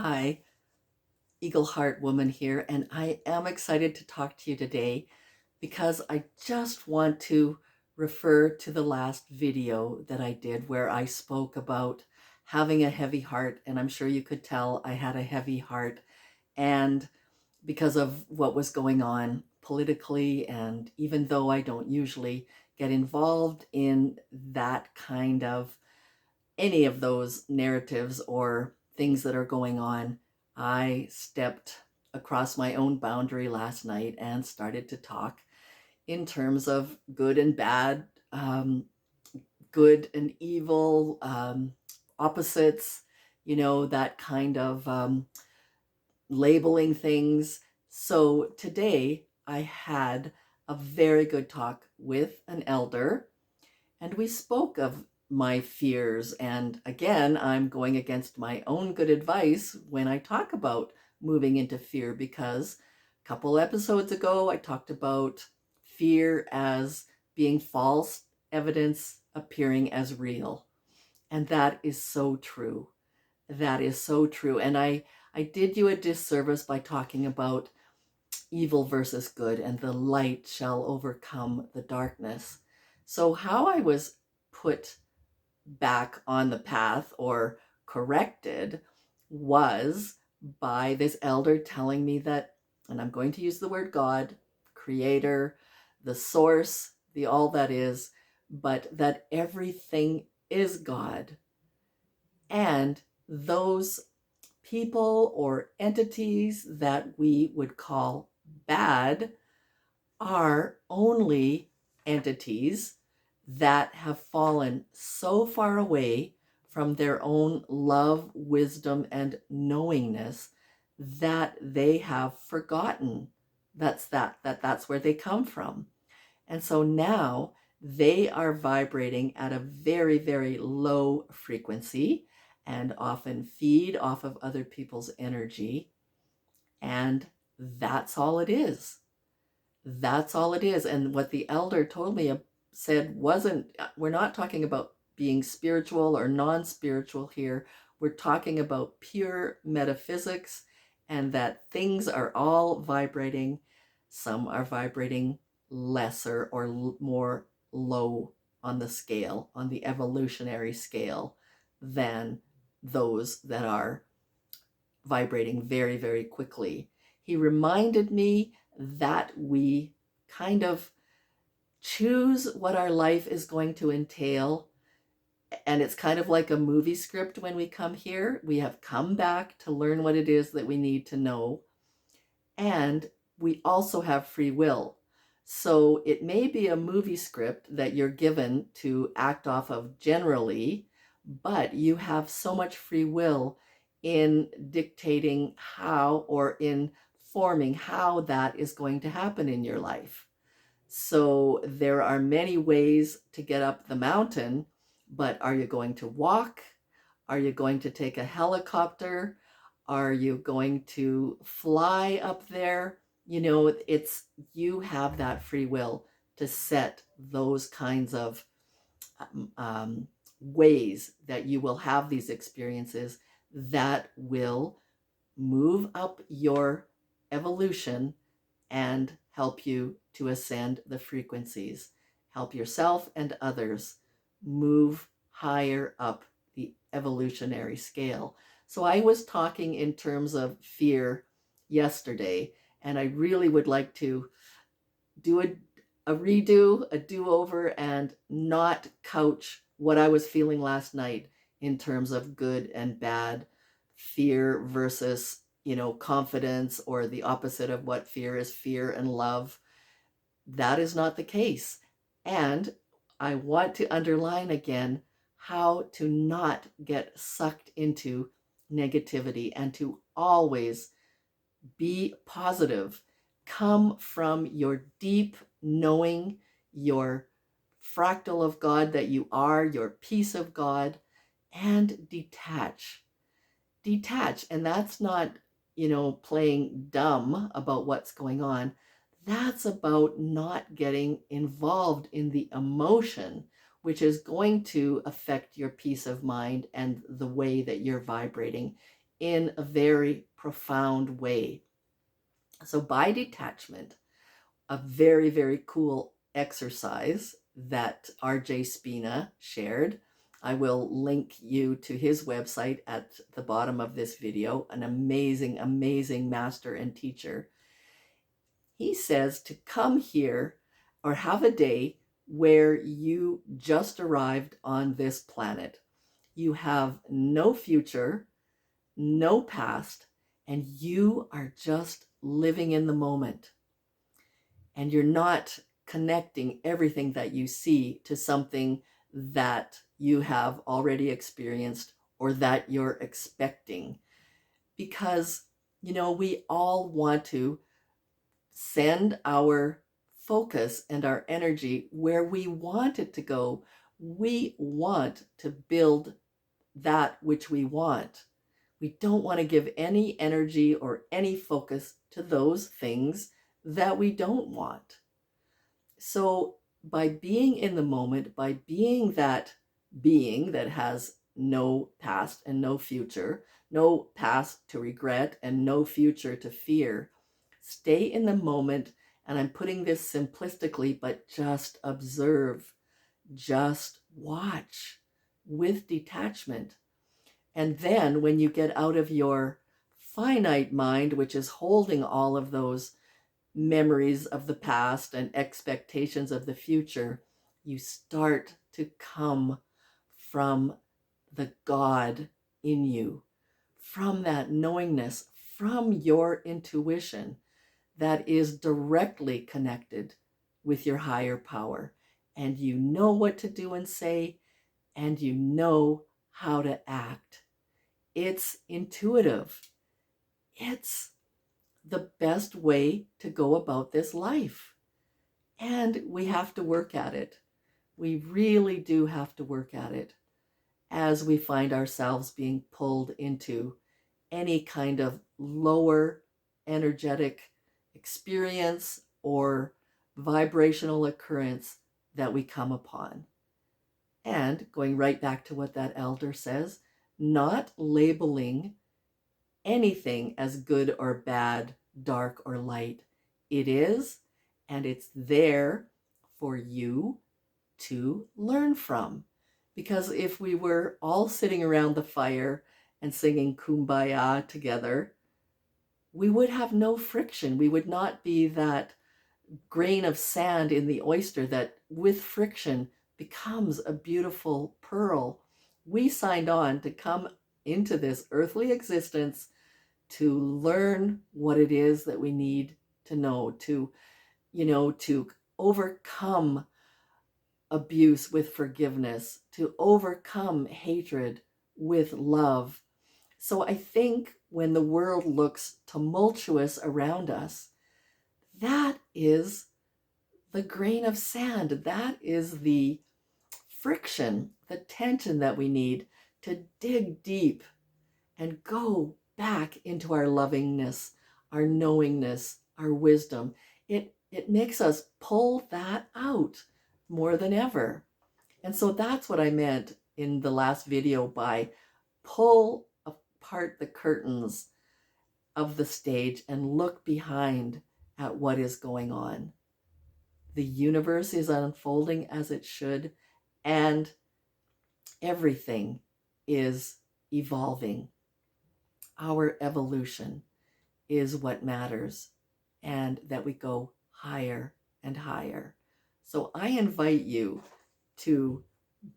Hi, Eagle Heart Woman here, and I am excited to talk to you today because I just want to refer to the last video that I did where I spoke about having a heavy heart, and I'm sure you could tell I had a heavy heart, and because of what was going on politically, and even though I don't usually get involved in that kind of any of those narratives or things that are going on, I stepped across my own boundary last night and started to talk in terms of good and bad, good and evil, opposites, that kind of labeling things. So today I had a very good talk with an elder, and we spoke of my fears. And again, I'm going against my own good advice when I talk about moving into fear, because a couple episodes ago, I talked about fear as being false evidence appearing as real. And that is so true. That is so true. And I did you a disservice by talking about evil versus good, and the light shall overcome the darkness. So, how I was put back on the path or corrected was by this elder telling me that, and I'm going to use the word God, creator, the source, the all that is, but that everything is God. And those people or entities that we would call bad are only entities that have fallen so far away from their own love, wisdom, and knowingness that they have forgotten that's where they come from. And so now they are vibrating at a very, very low frequency and often feed off of other people's energy. And that's all it is. That's all it is. And what the elder told me said wasn't, we're not talking about being spiritual or non-spiritual here. We're talking about pure metaphysics, and that things are all vibrating. Some are vibrating lesser or more low on the scale, on the evolutionary scale, than those that are vibrating very, very quickly. He reminded me that we kind of choose what our life is going to entail. And it's kind of like a movie script when we come here. We have come back to learn what it is that we need to know. And we also have free will. So it may be a movie script that you're given to act off of generally, but you have so much free will in dictating how, or in forming how, that is going to happen in your life. So there are many ways to get up the mountain, but are you going to walk? Are you going to take a helicopter? Are you going to fly up there? You have that free will to set those kinds of ways that you will have these experiences that will move up your evolution and help you to ascend the frequencies, help yourself and others move higher up the evolutionary scale. So I was talking in terms of fear yesterday, and I really would like to do a redo, a do-over, and not couch what I was feeling last night in terms of good and bad, fear versus, confidence, or the opposite of what fear is, fear and love. That is not the case. And I want to underline again how to not get sucked into negativity and to always be positive. Come from your deep knowing, your fractal of God that you are, your piece of God, and detach. Detach. And that's not, playing dumb about what's going on. That's about not getting involved in the emotion, which is going to affect your peace of mind and the way that you're vibrating in a very profound way. So by detachment, a very, very cool exercise that RJ Spina shared. I will link you to his website at the bottom of this video, an amazing, amazing master and teacher. He says to come here or have a day where you just arrived on this planet. You have no future, no past, and you are just living in the moment. And you're not connecting everything that you see to something that you have already experienced or that you're expecting. Because, we all want to send our focus and our energy where we want it to go. We want to build that which we want. We don't want to give any energy or any focus to those things that we don't want. So by being in the moment, by being that being that has no past and no future, no past to regret and no future to fear, stay in the moment. And I'm putting this simplistically, but just observe, just watch with detachment. And then when you get out of your finite mind, which is holding all of those memories of the past and expectations of the future, you start to come from the God in you, from that knowingness, from your intuition that is directly connected with your higher power. And you know what to do and say, and you know how to act. It's intuitive. It's the best way to go about this life. And we have to work at it. We really do have to work at it as we find ourselves being pulled into any kind of lower energetic experience or vibrational occurrence that we come upon. And going right back to what that elder says, not labeling anything as good or bad, dark or light. It is, and it's there for you to learn from. Because if we were all sitting around the fire and singing Kumbaya together, we would have no friction. We would not be that grain of sand in the oyster that with friction becomes a beautiful pearl. We signed on to come into this earthly existence to learn what it is that we need to know, to overcome abuse with forgiveness, to overcome hatred with love. So I think when the world looks tumultuous around us, that is the grain of sand. That is the friction, the tension that we need to dig deep and go back into our lovingness, our knowingness, our wisdom. It makes us pull that out more than ever. And so that's what I meant in the last video by pull apart the curtains of the stage and look behind at what is going on. The universe is unfolding as it should, and everything is evolving. Our evolution is what matters, and that we go higher and higher. So I invite you to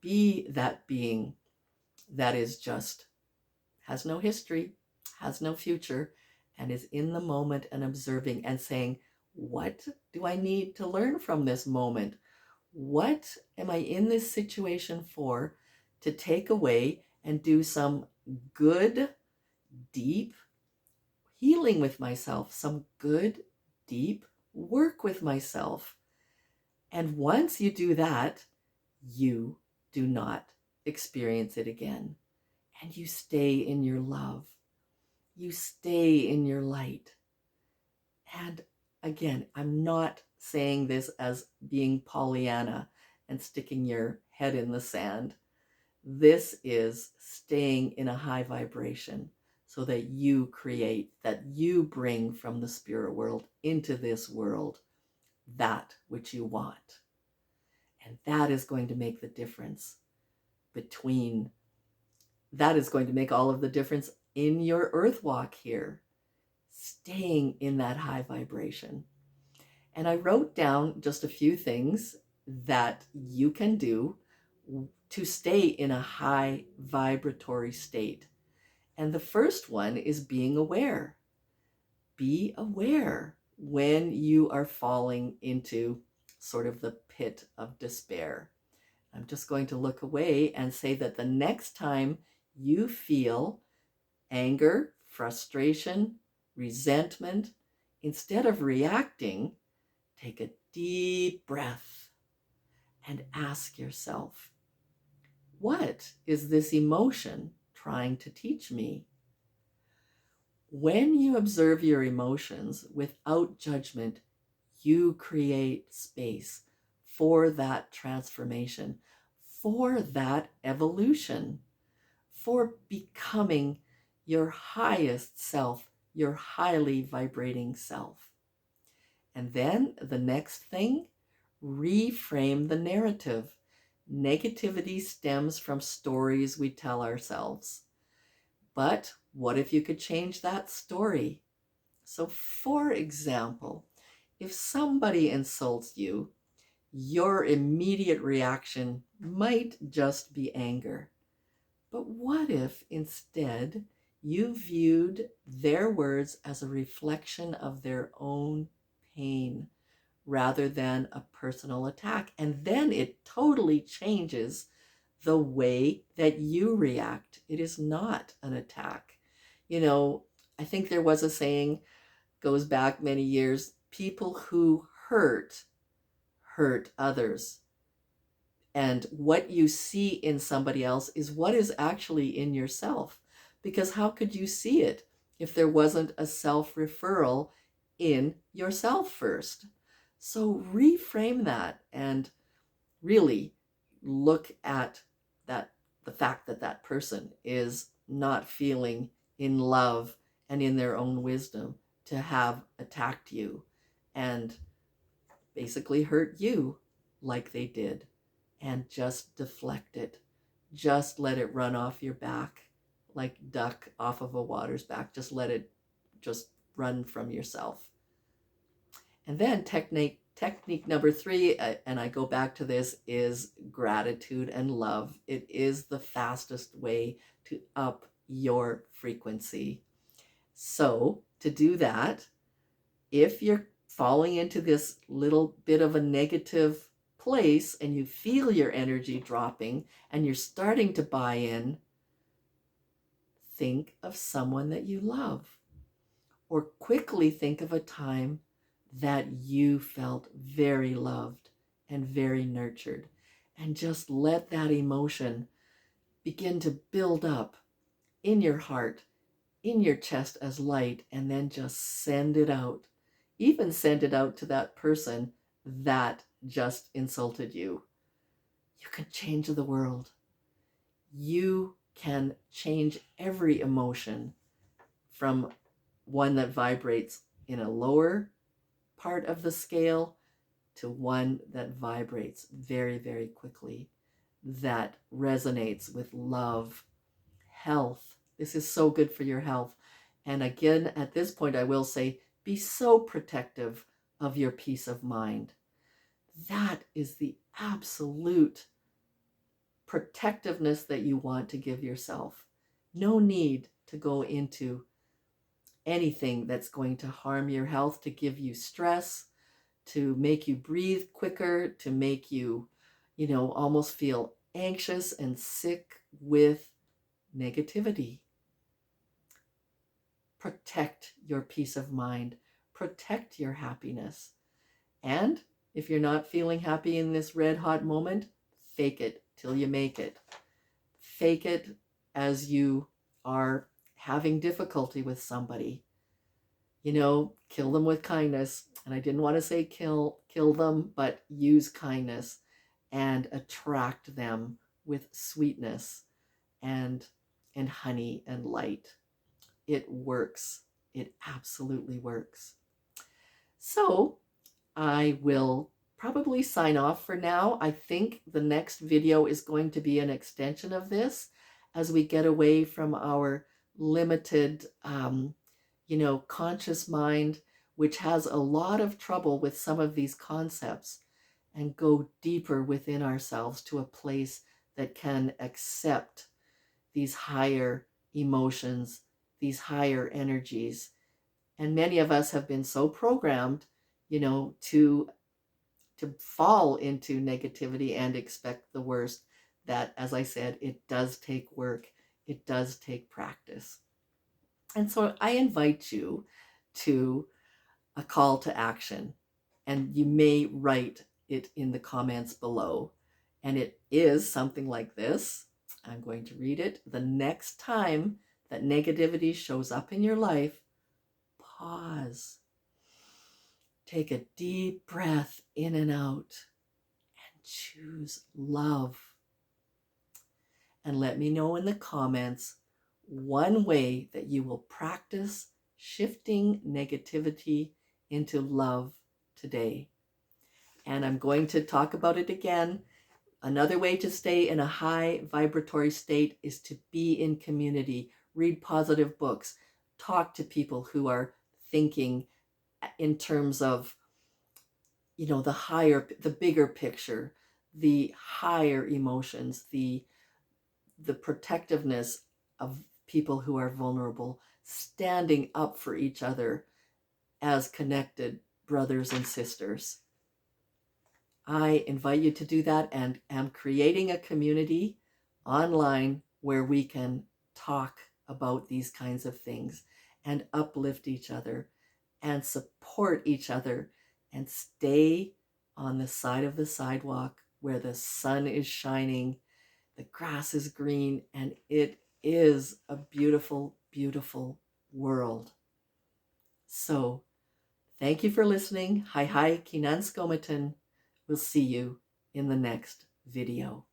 be that being that is just, has no history, has no future, and is in the moment and observing and saying, what do I need to learn from this moment? What am I in this situation for to take away and do some good, deep healing with myself, some good, deep work with myself? And once you do that, you do not experience it again. And you stay in your love. You stay in your light. And again, I'm not saying this as being Pollyanna and sticking your head in the sand. This is staying in a high vibration, so that you create, that you bring from the spirit world into this world that which you want. And that is going to make the difference between, that is going to make all of the difference in your earth walk here, staying in that high vibration. And I wrote down just a few things that you can do to stay in a high vibratory state. And the first one is being aware. Be aware when you are falling into sort of the pit of despair. I'm just going to look away and say that the next time you feel anger, frustration, resentment, instead of reacting, take a deep breath and ask yourself, what is this emotion trying to teach me? When you observe your emotions without judgment, you create space for that transformation, for that evolution, for becoming your highest self, your highly vibrating self. And then the next thing, reframe the narrative. Negativity stems from stories we tell ourselves. But what if you could change that story? So, for example, if somebody insults you, your immediate reaction might just be anger. But what if instead you viewed their words as a reflection of their own pain rather than a personal attack? And then it totally changes the way that you react. It is not an attack. You know, I think there was a saying, goes back many years, people who hurt others. And what you see in somebody else is what is actually in yourself. Because how could you see it if there wasn't a self-referral in yourself first? So reframe that and really look at that, the fact that that person is not feeling in love and in their own wisdom to have attacked you and basically hurt you like they did, and just deflect it. Just let it run off your back like duck off of a water's back. Just let it just run from yourself. And then technique number 3, and I go back to this, is gratitude and love. It is the fastest way to up your frequency. So to do that, if you're falling into this little bit of a negative place and you feel your energy dropping and you're starting to buy in, think of someone that you love, or quickly think of a time that you felt very loved and very nurtured, and just let that emotion begin to build up in your heart, in your chest as light, and then just send it out. Even send it out to that person that just insulted you. You can change the world. You can change every emotion from one that vibrates in a lower part of the scale to one that vibrates very, very quickly, that resonates with love, health. This is so good for your health. And again, at this point, I will say, be so protective of your peace of mind. That is the absolute protectiveness that you want to give yourself. No need to go into anything that's going to harm your health, to give you stress, to make you breathe quicker, to make you, almost feel anxious and sick with negativity. Protect your peace of mind. Protect your happiness. And if you're not feeling happy in this red hot moment, fake it till you make it. Fake it as you are having difficulty with somebody. Kill them with kindness. And I didn't want to say kill them, but use kindness and attract them with sweetness and honey and light. it works. It absolutely works. So I will probably sign off for now. I think the next video is going to be an extension of this as we get away from our limited, conscious mind, which has a lot of trouble with some of these concepts, and go deeper within ourselves to a place that can accept these higher emotions, these higher energies. And many of us have been so programmed, to fall into negativity and expect the worst, that, as I said, it does take work, it does take practice. And so I invite you to a call to action, and you may write it in the comments below. And it is something like this. I'm going to read it. The next time that negativity shows up in your life, pause. Take a deep breath in and out and choose love. And let me know in the comments one way that you will practice shifting negativity into love today. And I'm going to talk about it again. Another way to stay in a high vibratory state is to be in community, read positive books, talk to people who are thinking in terms of, the bigger picture, the higher emotions, the protectiveness of people who are vulnerable, standing up for each other as connected brothers and sisters. I invite you to do that, and am creating a community online where we can talk about these kinds of things and uplift each other and support each other and stay on the side of the sidewalk where the sun is shining, the grass is green, and it is a beautiful, beautiful world. So thank you for listening. Hi, Kinan Skomatin. We'll see you in the next video.